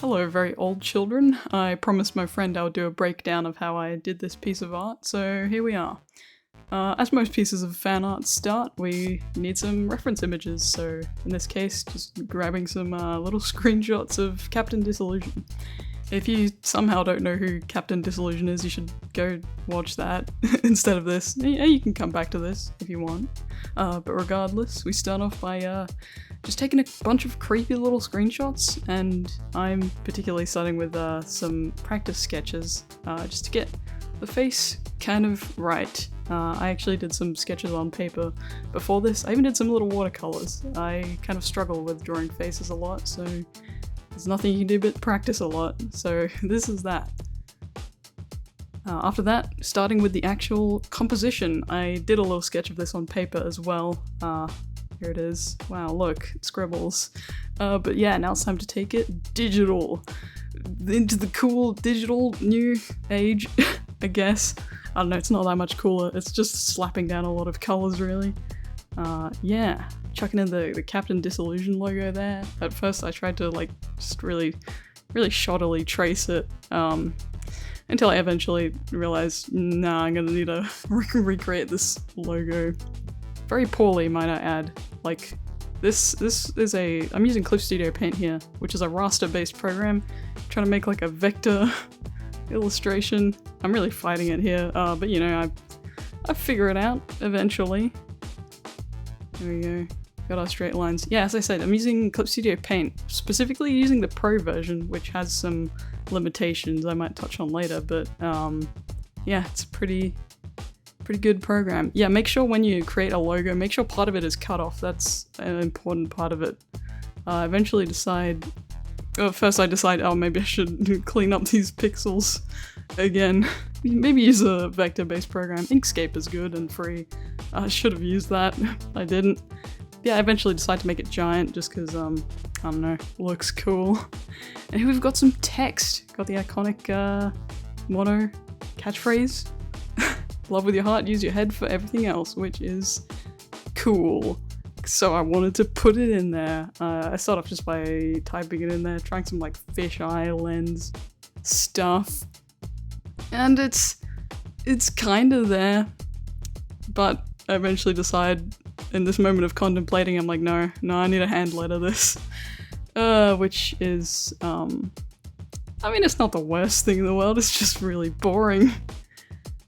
Hello, very old children. I promised my friend I would do a breakdown of how I did this piece of art, so here we are. As most pieces of fan art start, we need some reference images, so in this case, just grabbing some little screenshots of Captain Disillusion. If you somehow don't know who Captain Disillusion is, you should go watch that instead of this. Yeah, you can come back to this if you want. But regardless, we start off by just taking a bunch of creepy little screenshots, and I'm particularly starting with some practice sketches, just to get the face kind of right. I actually did some sketches on paper before this. I even did some little watercolors. I kind of struggle with drawing faces a lot, so there's nothing you can do but practice a lot, so this is that. After that, starting with the actual composition, I did a little sketch of this on paper as well. Here it is. Wow, look, it scribbles. But yeah, now it's time to take it digital. Into the cool digital new age, I guess. I don't know, it's not that much cooler. It's just slapping down a lot of colors, really. Yeah, chucking in the Captain Disillusion logo there. At first I tried to just really shoddily trace it, until I eventually realized, nah, I'm gonna need to recreate this logo. Very poorly, might I add. This is I'm using Clip Studio Paint here, which is a raster-based program. I'm trying to make a vector illustration. I'm really fighting it here, but you know, I figure it out eventually. There we go. Got our straight lines. Yeah, as I said, I'm using Clip Studio Paint, specifically using the Pro version, which has some limitations I might touch on later, but yeah, it's a pretty good program. Yeah, make sure when you create a logo, make sure part of it is cut off. That's an important part of it. Eventually decide... first I decide, oh, maybe I should clean up these pixels again. Maybe use a vector-based program. Inkscape is good and free. I should have used that. I didn't. Yeah, I eventually decided to make it giant just because, I don't know, looks cool. And here we've got some text. Got the iconic motto, catchphrase. Love with your heart, use your head for everything else, which is cool. So I wanted to put it in there. I start off just by typing it in there, trying some fisheye lens stuff. And it's kind of there, but I eventually decide in this moment of contemplating, I'm like, no, I need a hand letter this. Which is, I mean, it's not the worst thing in the world, it's just really boring.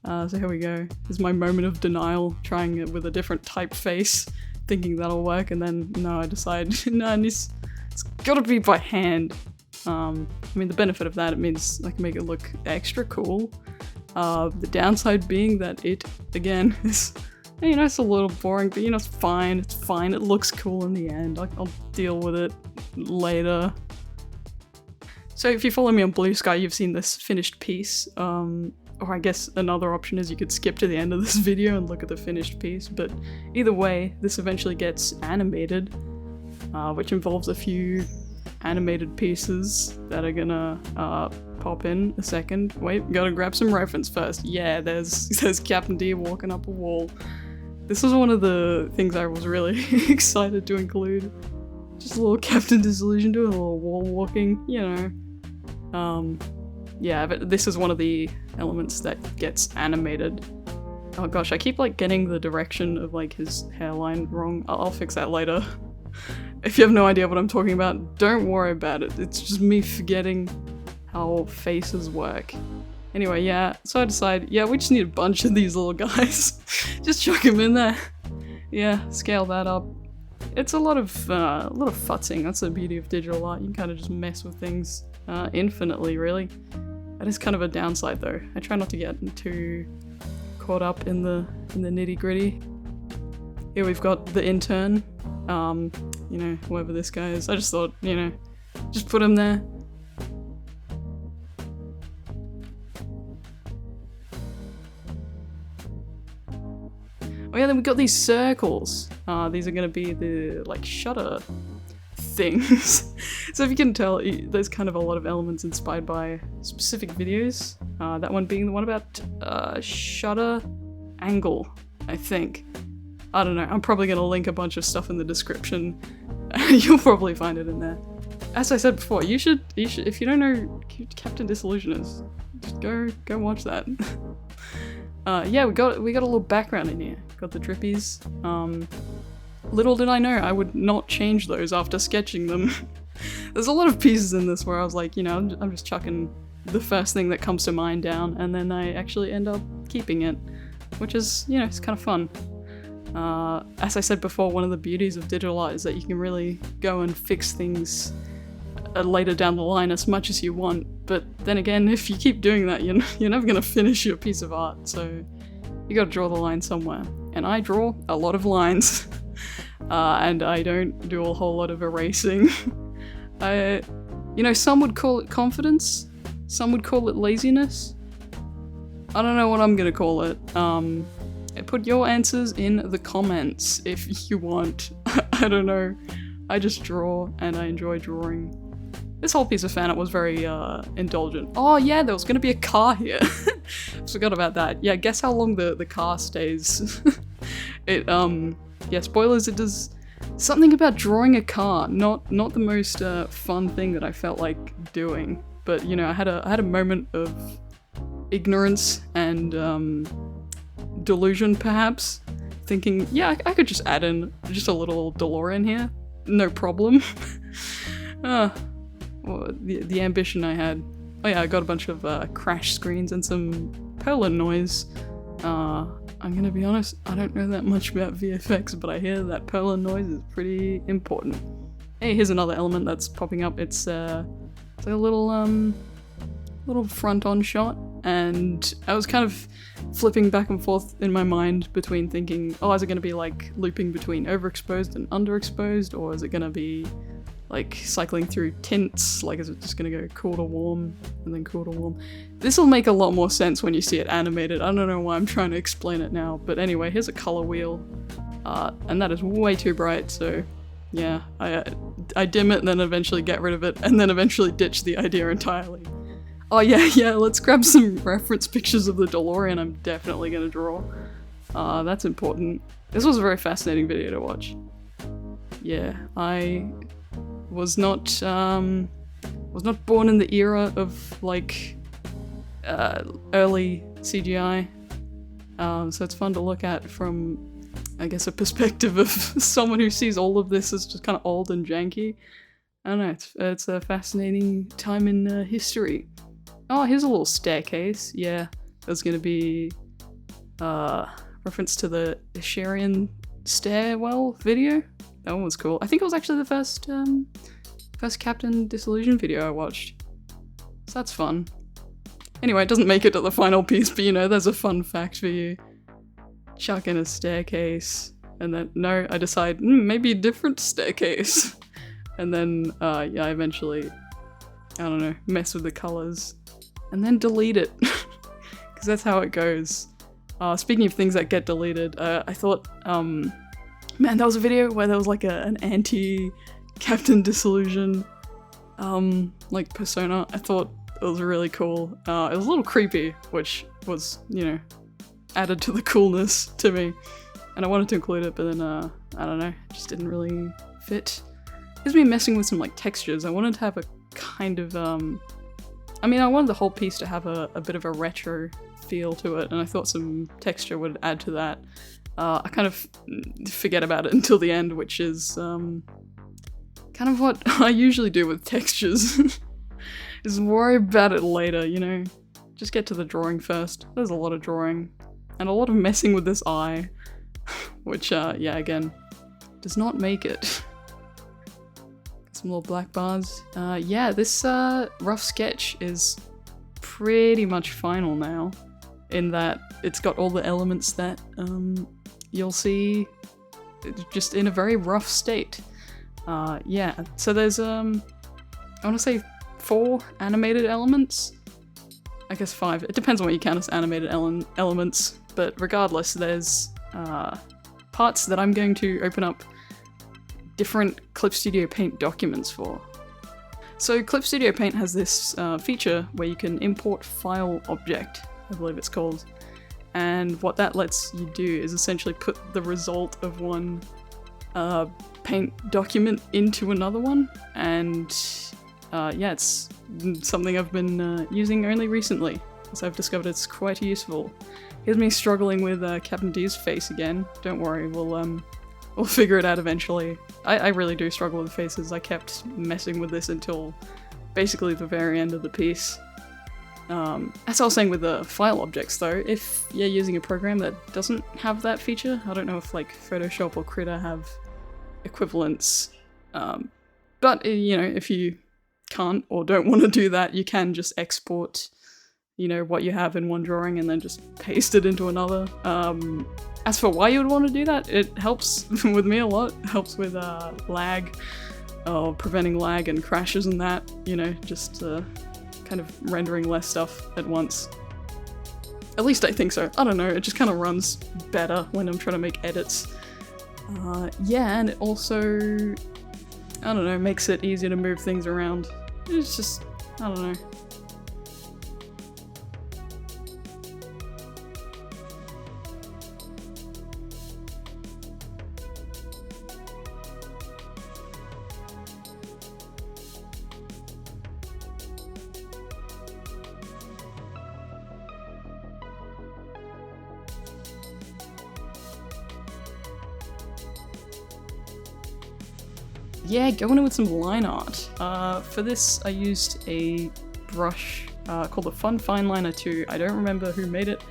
So here we go. This is my moment of denial, trying it with a different typeface, thinking that'll work, and then, no, I decide, no, it's gotta be by hand. I mean, the benefit of that, it means I can make it look extra cool. The downside being that it, again, is, you know, it's a little boring, but you know, it's fine, it looks cool in the end. I'll deal with it later. So if you follow me on Blue Sky, you've seen this finished piece. Or I guess another option is you could skip to the end of this video and look at the finished piece, but either way, this eventually gets animated, which involves a few animated pieces that are gonna pop in a second. Wait, gotta grab some reference first. Yeah, there's Captain D walking up a wall. This was one of the things I was really excited to include. Just a little Captain Disillusion doing a little wall walking, you know. Yeah, but this is one of the elements that gets animated. Oh gosh, I keep getting the direction of his hairline wrong. I'll fix that later. If you have no idea what I'm talking about, don't worry about it. It's just me forgetting how faces work. Anyway, yeah, so I decide, yeah, we just need a bunch of these little guys. Just chuck them in there. Yeah, scale that up. It's a lot of futzing. That's the beauty of digital art. You can kind of just mess with things infinitely, really. That is kind of a downside, though. I try not to get too caught up in the nitty-gritty. Here we've got the intern. You know, whoever this guy is. I just thought, you know, just put him there. Oh yeah, then we've got these circles. These are gonna be the, shutter things. So if you can tell, there's kind of a lot of elements inspired by specific videos. That one being the one about shutter angle, I think. I don't know, I'm probably gonna link a bunch of stuff in the description. You'll probably find it in there. as I said before, you should if you don't know who Captain Disillusion is, just go watch that. Yeah, we got a little background in here. Got the drippies. Little did I know I would not change those after sketching them. There's a lot of pieces in this where I was like, you know, I'm just chucking the first thing that comes to mind down, and then I actually end up keeping it, which is, you know, it's kind of fun. As I said before, one of the beauties of digital art is that you can really go and fix things later down the line as much as you want, but then again, if you keep doing that, you're never gonna finish your piece of art, so you gotta draw the line somewhere. And I draw a lot of lines, and I don't do a whole lot of erasing. You know, some would call it confidence, some would call it laziness. I don't know what I'm gonna call it. Put your answers in the comments if you want. I don't know. I just draw and I enjoy drawing. This whole piece of fan art was very indulgent. Oh yeah, there was gonna be a car here. Forgot about that. Yeah, guess how long the car stays. Yeah, spoilers, it does something about drawing a car. Not the most fun thing that I felt like doing. But you know, I had a moment of ignorance and delusion perhaps, thinking, yeah, I could just add in just a little DeLorean here, no problem. Well, the ambition I had. Oh yeah, I got a bunch of crash screens and some Poland noise. I'm gonna be honest, I don't know that much about VFX, but I hear that Poland noise is pretty important. Hey, here's another element that's popping up. It's like a little front-on shot, and I was kind of flipping back and forth in my mind between thinking, oh, is it going to be like looping between overexposed and underexposed, or is it going to be like cycling through tints, like is it just going to go cool to warm and then cool to warm? This will make a lot more sense when you see it animated. I don't know why I'm trying to explain it now, but anyway, here's a color wheel, and that is way too bright, so yeah, I dim it and then eventually get rid of it, and then eventually ditch the idea entirely. Oh yeah, let's grab some reference pictures of the DeLorean I'm definitely gonna draw. That's important. This was a very fascinating video to watch. Yeah, I was not born in the era of like early CGI, so it's fun to look at from, I guess, a perspective of someone who sees all of this as just kind of old and janky. I don't know, it's a fascinating time in history. Oh, here's a little staircase. Yeah, there's gonna be reference to the Isharian stairwell video. That one was cool. I think it was actually the first Captain Disillusion video I watched. So that's fun. Anyway, it doesn't make it to the final piece, but you know, there's a fun fact for you. Chuck in a staircase, and then, no, I decide, maybe a different staircase. And then, yeah, I eventually, I don't know, mess with the colors. And then delete it, because that's how it goes. Speaking of things that get deleted, I thought, man, there was a video where there was like an anti-Captain Disillusion, like persona. I thought it was really cool. It was a little creepy, which was, you know, added to the coolness to me. And I wanted to include it, but then, I don't know, it just didn't really fit. Here's me messing with some like textures. I wanted to have a kind of, I mean, I wanted the whole piece to have a bit of a retro feel to it, and I thought some texture would add to that. I kind of forget about it until the end, which is kind of what I usually do with textures. Is worry about it later, you know? Just get to the drawing first. There's a lot of drawing, and a lot of messing with this eye, which, yeah, again, does not make it. Some little black bars. Yeah, this rough sketch is pretty much final now, in that it's got all the elements that you'll see just in a very rough state. Yeah, so there's I want to say 4 animated elements. I guess 5. It depends on what you count as animated elements, but regardless, there's parts that I'm going to open up different Clip Studio Paint documents for. So Clip Studio Paint has this feature where you can import file object, I believe it's called, and what that lets you do is essentially put the result of one Paint document into another one, and yeah, it's something I've been using only recently, as I've discovered it's quite useful. Here's me struggling with Captain D's face again. Don't worry, we'll figure it out eventually. I really do struggle with faces. I kept messing with this until basically the very end of the piece. As I was saying with the file objects though, if you're using a program that doesn't have that feature, I don't know if like Photoshop or Krita have equivalents, but you know, if you can't or don't want to do that, you can just export, you know, what you have in one drawing and then just paste it into another. As for why you would want to do that, it helps with me a lot. It helps with lag, preventing lag and crashes and that, you know, just kind of rendering less stuff at once. At least I think so. I don't know, it just kind of runs better when I'm trying to make edits. Yeah, and it also, I don't know, makes it easier to move things around. It's just, I don't know. Yeah, going in with some line art. For this I used a brush called the Fun Fine Liner 2. I don't remember who made it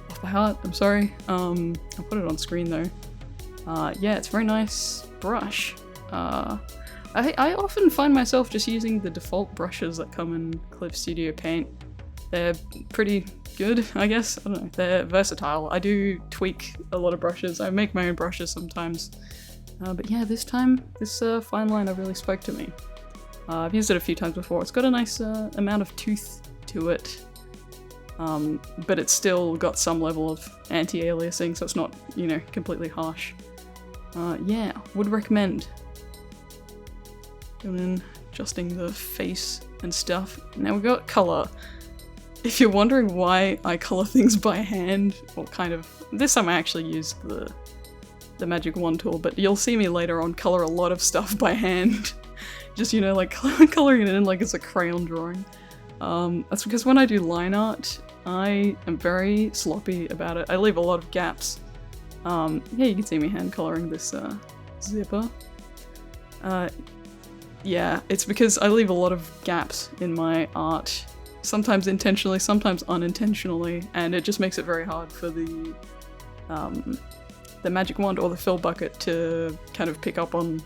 off by heart, I'm sorry. I'll put it on screen though. Yeah, it's a very nice brush. I often find myself just using the default brushes that come in Clip Studio Paint. They're pretty good, I guess. I don't know, they're versatile. I do tweak a lot of brushes. I make my own brushes sometimes. But yeah, this time, this fine liner really spoke to me. I've used it a few times before. It's got a nice amount of tooth to it, but it's still got some level of anti-aliasing, so it's not, you know, completely harsh. Yeah, would recommend. Going in, adjusting the face and stuff. Now we've got color. If you're wondering why I color things by hand, or kind of, this time I actually used the Magic Wand tool, but you'll see me later on color a lot of stuff by hand. Just, you know, like coloring it in like it's a crayon drawing. That's because when I do line art, I am very sloppy about it. I leave a lot of gaps. Yeah, you can see me hand coloring this zipper. Yeah, it's because I leave a lot of gaps in my art. Sometimes intentionally, sometimes unintentionally, and it just makes it very hard for the Magic Wand or the fill bucket to kind of pick up on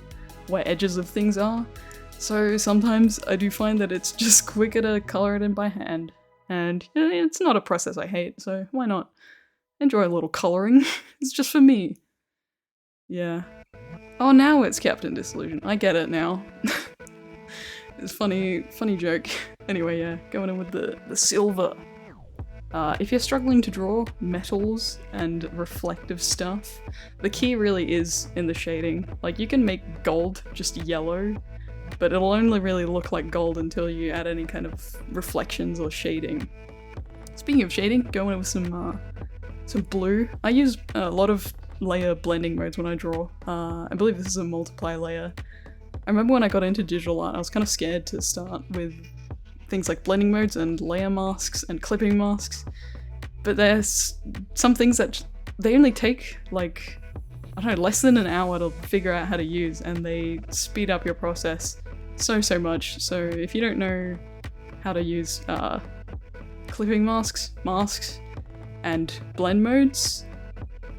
where edges of things are. So sometimes I do find that it's just quicker to color it in by hand. And you know, it's not a process I hate, so why not? Enjoy a little coloring. It's just for me. Yeah. Oh, now it's Captain Disillusion. I get it now. It's funny joke. Anyway, yeah, going in with the silver. If you're struggling to draw metals and reflective stuff, the key really is in the shading. Like, you can make gold just yellow, but it'll only really look like gold until you add any kind of reflections or shading. Speaking of shading, going in with some blue. I use a lot of layer blending modes when I draw. I believe this is a multiply layer. I remember when I got into digital art, I was kind of scared to start with things like blending modes and layer masks and clipping masks, but there's some things that they only take like, I don't know, less than an hour to figure out how to use, and they speed up your process so much. So if you don't know how to use clipping masks, and blend modes,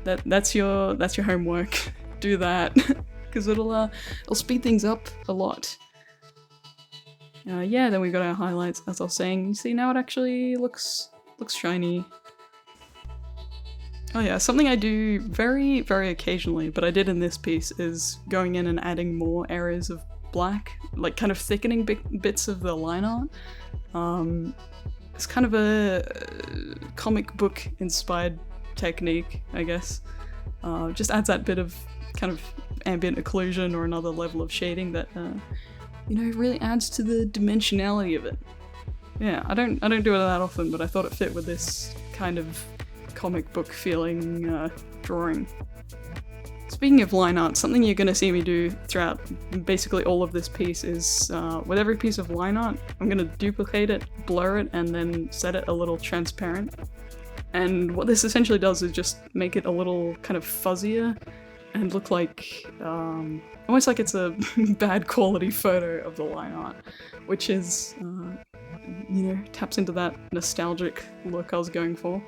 that's your homework. Do that, because it'll speed things up a lot. Yeah, then we got our highlights, as I was saying. You see, now it actually looks shiny. Oh yeah, something I do very, very occasionally, but I did in this piece, is going in and adding more areas of black, like kind of thickening bits of the line art. It's kind of a comic book inspired technique, I guess. Just adds that bit of kind of ambient occlusion or another level of shading that you know, really adds to the dimensionality of it. Yeah, I don't do it that often, but I thought it fit with this kind of comic book feeling drawing. Speaking of line art, something you're going to see me do throughout basically all of this piece is, with every piece of line art, I'm going to duplicate it, blur it, and then set it a little transparent. And what this essentially does is just make it a little kind of fuzzier and look like, almost like it's a bad quality photo of the line art, which is, taps into that nostalgic look I was going for.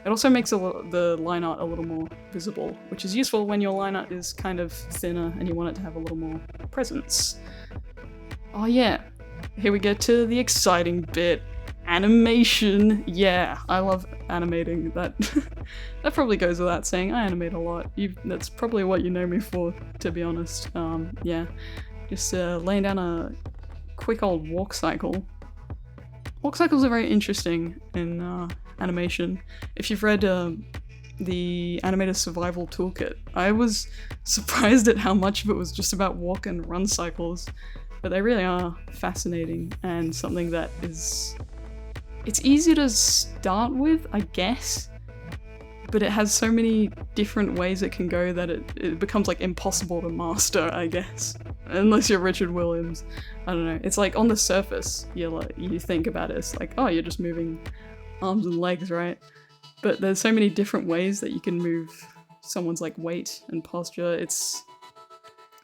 It also makes the line art a little more visible, which is useful when your line art is kind of thinner and you want it to have a little more presence. Oh yeah, here we get to the exciting bit. Animation! Yeah, I love animating. That probably goes without saying. I animate a lot. That's probably what you know me for, to be honest. Yeah, just laying down a quick old walk cycle. Walk cycles are very interesting in animation. If you've read the Animator Survival Toolkit, I was surprised at how much of it was just about walk and run cycles, but they really are fascinating and something that is... It's easy to start with, I guess, but it has so many different ways it can go that it becomes like impossible to master, I guess. Unless you're Richard Williams. I don't know. It's like on the surface, you think about it, it's like, oh, you're just moving arms and legs, right? But there's so many different ways that you can move someone's like weight and posture. It's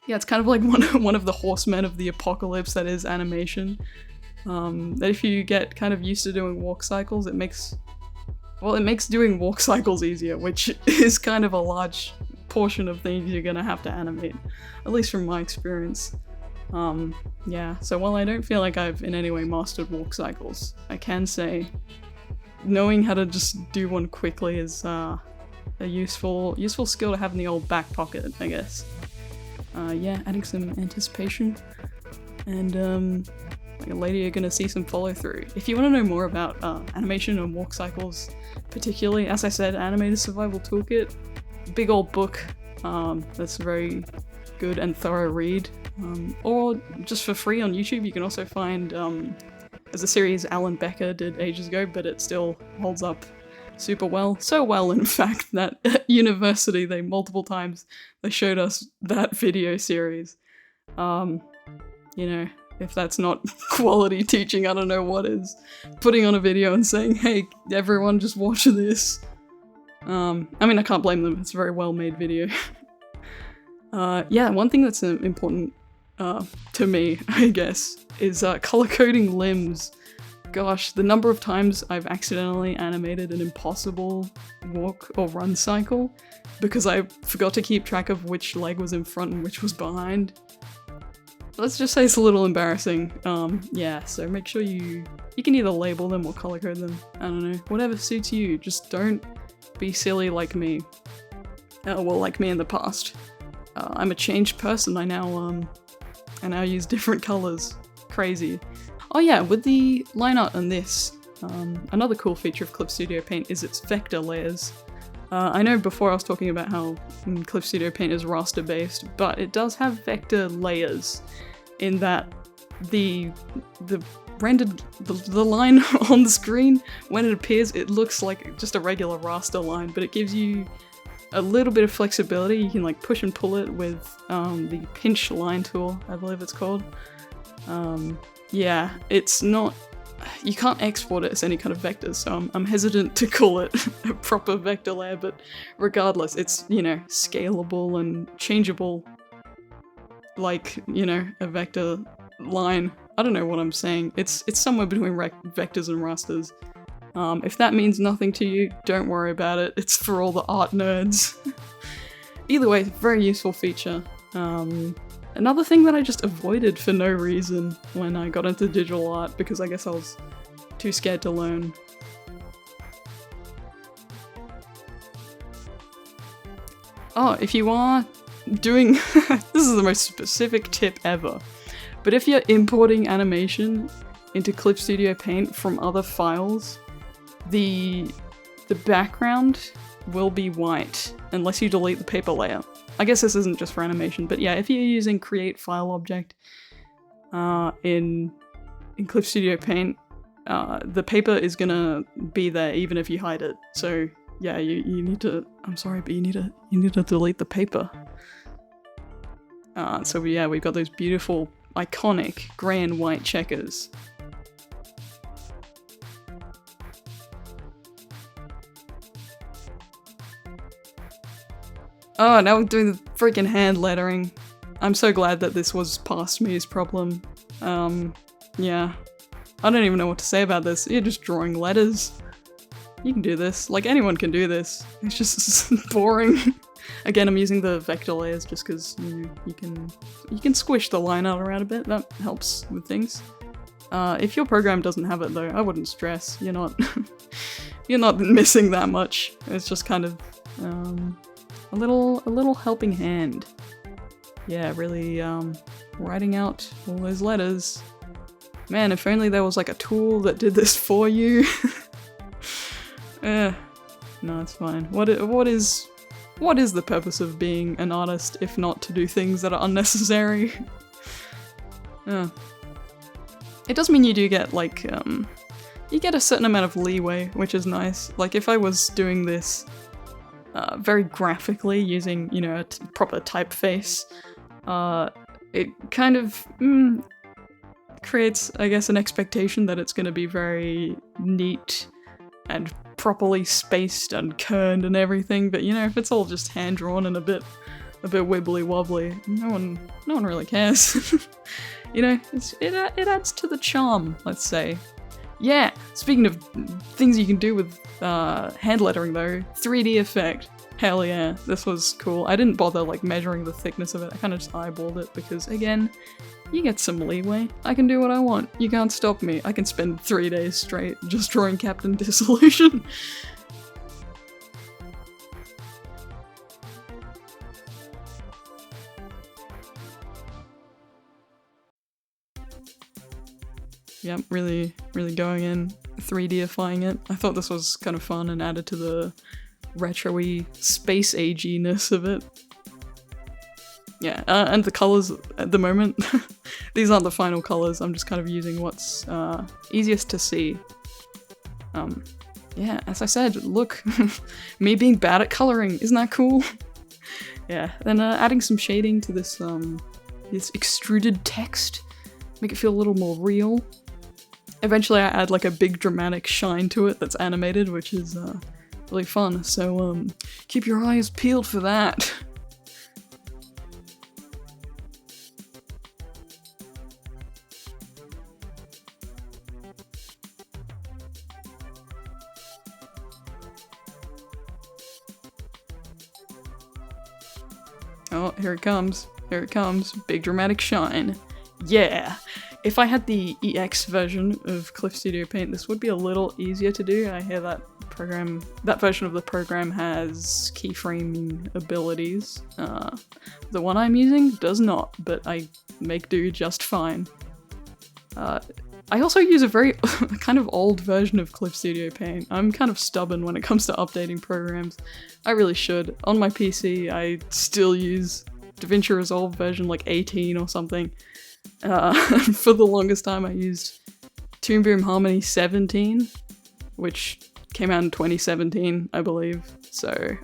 kind of like one of the horsemen of the apocalypse that is animation. That if you get kind of used to doing walk cycles, it makes doing walk cycles easier, which is kind of a large portion of things you're gonna have to animate, at least from my experience. Yeah, so while I don't feel like I've in any way mastered walk cycles, I can say knowing how to just do one quickly is a useful skill to have in the old back pocket, I guess. Yeah, adding some anticipation, and later you're gonna see some follow through. If you want to know more about animation and walk cycles, particularly, as I said, Animator Survival Toolkit, big old book that's a very good and thorough read. Or just for free on YouTube, you can also find there's a series Alan Becker did ages ago, but it still holds up super well. So well, in fact, that at university multiple times they showed us that video series. If that's not quality teaching, I don't know what is. Putting on a video and saying, hey, everyone just watch this. I can't blame them, it's a very well made video. Yeah, one thing that's important to me, I guess, is color coding limbs. Gosh, the number of times I've accidentally animated an impossible walk or run cycle because I forgot to keep track of which leg was in front and which was behind. Let's just say it's a little embarrassing. Yeah, so make sure you can either label them or color code them. I don't know, whatever suits you. Just don't be silly like me. Like me in the past. I'm a changed person. I now use different colors. Crazy. Oh yeah, with the line art on this, another cool feature of Clip Studio Paint is its vector layers. I know before I was talking about how Clip Studio Paint is raster based, but it does have vector layers in that the line on the screen, when it appears, it looks like just a regular raster line, but it gives you a little bit of flexibility. You can like push and pull it with the pinch line tool, I believe it's called. Yeah, it's not... You can't export it as any kind of vector, so I'm hesitant to call it a proper vector layer, but regardless, it's, scalable and changeable like, a vector line. I don't know what I'm saying. It's somewhere between vectors and rasters. If that means nothing to you, don't worry about it. It's for all the art nerds. Either way, very useful feature. Another thing that I just avoided for no reason when I got into digital art, because I guess I was too scared to learn. Oh, if you are doing... This is the most specific tip ever. But if you're importing animation into Clip Studio Paint from other files, the background will be white unless you delete the paper layer. I guess this isn't just for animation, but yeah, if you're using Create File Object in Clip Studio Paint, the paper is gonna be there even if you hide it. So yeah, you need to... I'm sorry, but you need to delete the paper. So yeah, we've got those beautiful, iconic grey and white checkers. Oh, now we're doing the freaking hand lettering. I'm so glad that this was past me's problem. Yeah. I don't even know what to say about this. You're just drawing letters. You can do this. Like, anyone can do this. It's just boring. Again, I'm using the vector layers just because you can squish the line out around a bit. That helps with things. If your program doesn't have it though, I wouldn't stress. You're not you're not missing that much. It's just kind of a little helping hand. Yeah, really writing out all those letters. Man, if only there was like a tool that did this for you. No, it's fine. What is the purpose of being an artist if not to do things that are unnecessary? It does mean you do get like you get a certain amount of leeway, which is nice. Like if I was doing this very graphically using, you know, a proper typeface, it kind of creates, I guess, an expectation that it's going to be very neat and properly spaced and kerned and everything, but you know, if it's all just hand-drawn and a bit wibbly-wobbly, no one really cares. You know, it adds to the charm, let's say. Yeah, speaking of things you can do with hand lettering though, 3D effect. Hell yeah, this was cool. I didn't bother like measuring the thickness of it, I kind of just eyeballed it because, again, you get some leeway. I can do what I want. You can't stop me. I can spend 3 days straight just drawing Captain Dissolution. Yep, really going in, 3D-ifying it. I thought this was kind of fun and added to the retro-y, space age-iness of it. Yeah, and the colours at the moment, these aren't the final colours, I'm just kind of using what's easiest to see. Yeah, as I said, look, me being bad at colouring, isn't that cool? Yeah, then adding some shading to this, this extruded text, make it feel a little more real. Eventually I add like a big dramatic shine to it that's animated, which is really fun, so keep your eyes peeled for that. Oh, here it comes. Here it comes. Big dramatic shine. Yeah! If I had the EX version of Cliff Studio Paint, this would be a little easier to do. I hear that version of the program has keyframing abilities. The one I'm using does not, but I make do just fine. I also use a very kind of old version of Cliff Studio Paint. I'm kind of stubborn when it comes to updating programs. I really should. On my PC, I still use DaVinci Resolve version like 18 or something. For the longest time I used Toon Boom Harmony 17, which came out in 2017, I believe. So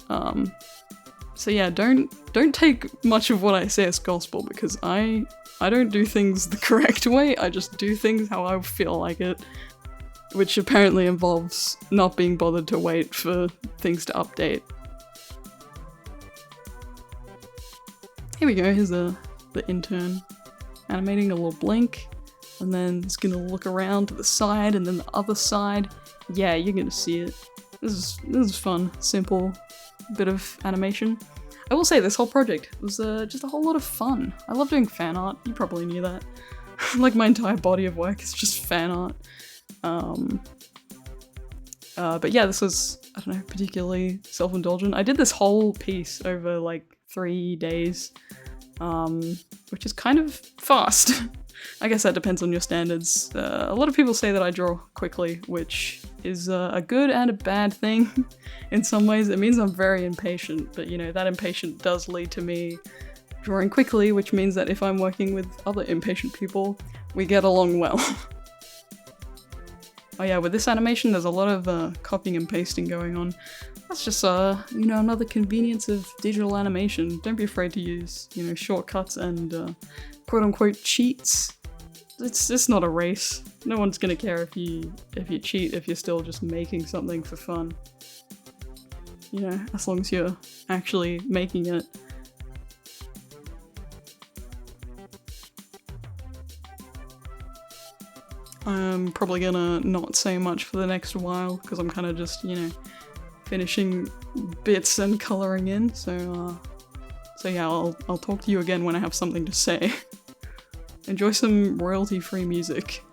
yeah, don't take much of what I say as gospel, because I don't do things the correct way, I just do things how I feel like it, which apparently involves not being bothered to wait for things to update. Here we go, here's the intern. Animating a little blink, and then it's gonna look around to the side and then the other side. Yeah, you're gonna see it. This is fun, simple bit of animation. I will say this whole project was just a whole lot of fun. I love doing fan art, you probably knew that. Like my entire body of work is just fan art. But yeah, this was, I don't know, particularly self-indulgent. I did this whole piece over like 3 days. Which is kind of fast. I guess that depends on your standards. A lot of people say that I draw quickly, which is a good and a bad thing. In some ways it means I'm very impatient, but you know, that impatience does lead to me drawing quickly, which means that if I'm working with other impatient people, we get along well. Oh yeah, with this animation there's a lot of copying and pasting going on. That's just, you know, another convenience of digital animation. Don't be afraid to use, you know, shortcuts and, quote-unquote cheats. It's not a race. No one's gonna care if you cheat, if you're still just making something for fun. You know, as long as you're actually making it. I'm probably gonna not say much for the next while, because I'm kind of just, you know, finishing bits and coloring in, so yeah, I'll talk to you again when I have something to say. Enjoy some royalty-free music.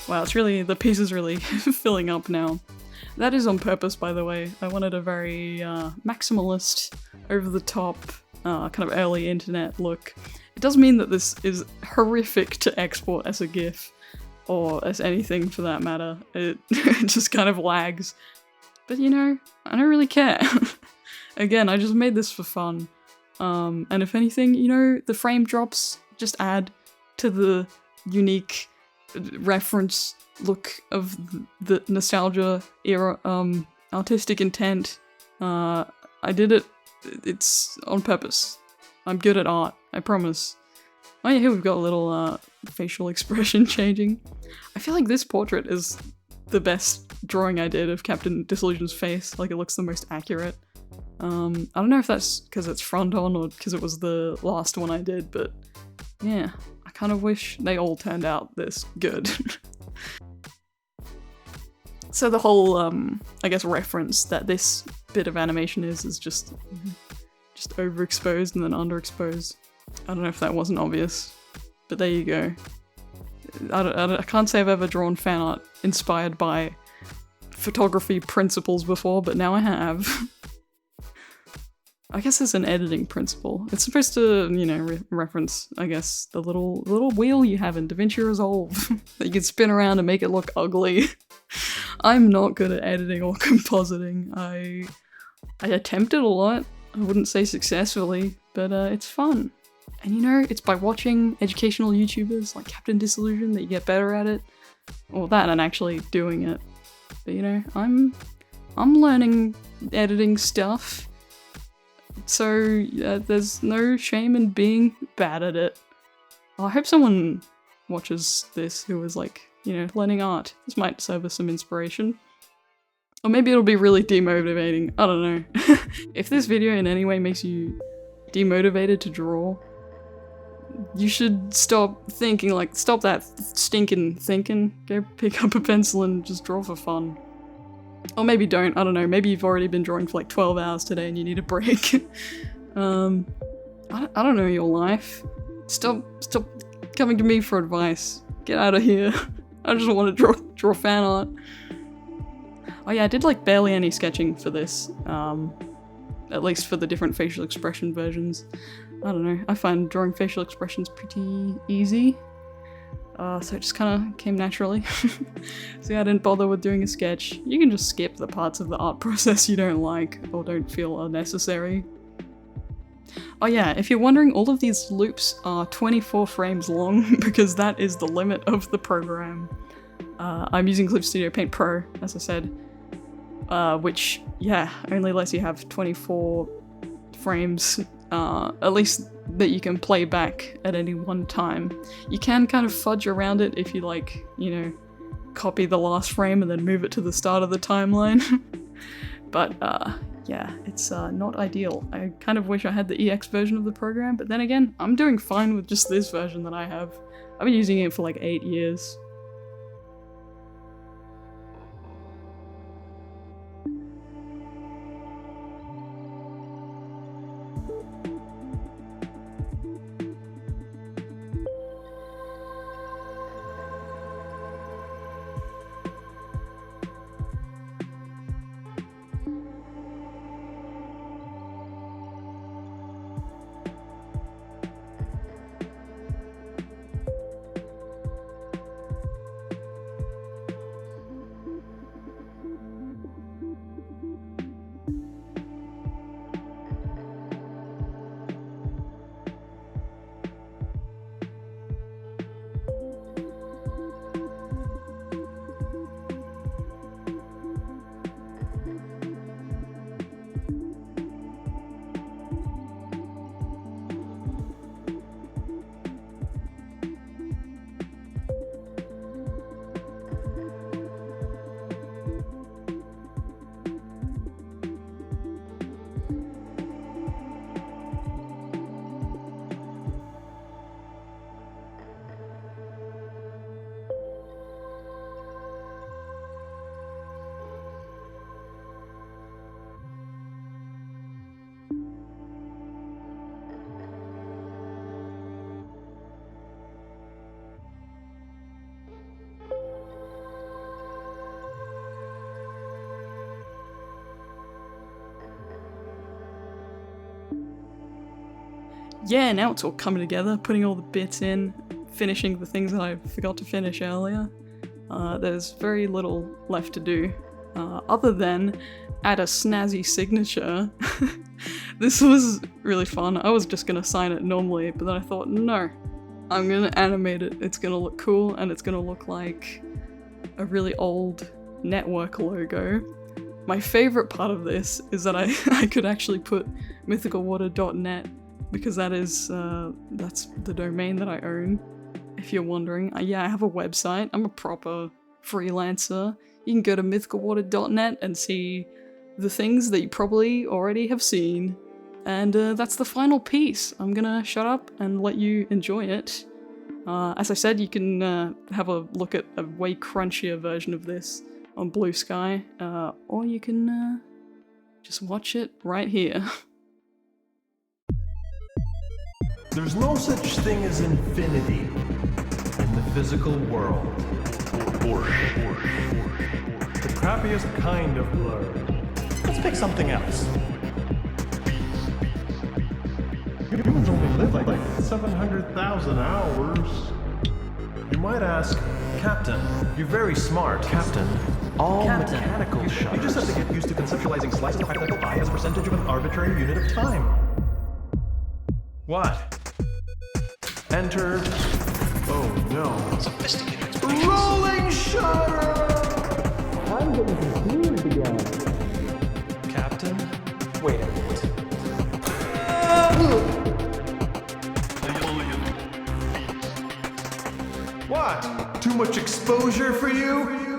Wow, it's really, the piece is really filling up now. That is on purpose, by the way. I wanted a very maximalist, over-the-top, kind of early internet look. It does mean that this is horrific to export as a GIF, or as anything for that matter. It just kind of lags. But you know, I don't really care. Again, I just made this for fun. And if anything, you know, the frame drops just add to the unique reference look of the nostalgia era, artistic intent. I did it. It's on purpose. I'm good at art, I promise. Oh yeah, here we've got a little facial expression changing. I feel like this portrait is the best drawing I did of Captain Disillusion's face. Like, it looks the most accurate. I don't know if that's because it's front on or because it was the last one I did, but yeah, I kind of wish they all turned out this good. So the whole, I guess, reference that this bit of animation is just overexposed and then underexposed. I don't know if that wasn't obvious, but there you go. I can't say I've ever drawn fan art inspired by photography principles before, but now I have. I guess it's an editing principle. It's supposed to, you know, reference, I guess, the little wheel you have in DaVinci Resolve that you can spin around and make it look ugly. I'm not good at editing or compositing. I attempted a lot. I wouldn't say successfully, but it's fun. And you know, it's by watching educational YouTubers like Captain Disillusion that you get better at it. Or that and actually doing it. But you know, I'm learning editing stuff. So there's no shame in being bad at it. I hope someone watches this who is like, you know, learning art. This might serve as some inspiration. Or maybe it'll be really demotivating. I don't know. If this video in any way makes you demotivated to draw, you should stop thinking, like, stop that stinking thinking. Go pick up a pencil and just draw for fun. Or maybe don't, I don't know, maybe you've already been drawing for like 12 hours today and you need a break. I don't know your life. Stop coming to me for advice. Get out of here. I just want to draw fan art. Oh yeah, I did like barely any sketching for this. At least for the different facial expression versions. I don't know, I find drawing facial expressions pretty easy. So it just kind of came naturally. So yeah, I didn't bother with doing a sketch. You can just skip the parts of the art process you don't like or don't feel are necessary. Oh yeah, if you're wondering, all of these loops are 24 frames long because that is the limit of the program. I'm using Clip Studio Paint Pro, as I said, which, yeah, only lets you have 24 frames, at least that you can play back at any one time. You can kind of fudge around it if you, like, you know, copy the last frame and then move it to the start of the timeline. But yeah, it's not ideal. I kind of wish I had the EX version of the program, but then again, I'm doing fine with just this version that I have. I've been using it for like 8 years. yeah, now it's all coming together, putting all the bits in, finishing the things that I forgot to finish earlier. There's very little left to do, other than add a snazzy signature. This was really fun. I was just gonna sign it normally, but then I thought, no, I'm gonna animate it. It's gonna look cool, and it's gonna look like a really old network logo. My favorite part of this is that I could actually put mythicalwater.net, because that's the domain that I own, if you're wondering. Yeah, I have a website. I'm a proper freelancer. You can go to mythicalwater.net and see the things that you probably already have seen. And that's the final piece. I'm gonna shut up and let you enjoy it. As I said, you can have a look at a way crunchier version of this on Blue Sky, or you can just watch it right here. There's no such thing as infinity in the physical world. The crappiest kind of blur. Let's pick something else. Humans only live like 700,000 hours. You might ask, Captain, you're very smart, Captain. All mechanical shutters. You just have to get used to conceptualizing slices of hypothetical I as a percentage of an arbitrary unit of time. What? Enter. Oh no. Sophisticated. Rolling shutter! I'm getting confused again. Captain? Wait a minute. What? Too much exposure for you?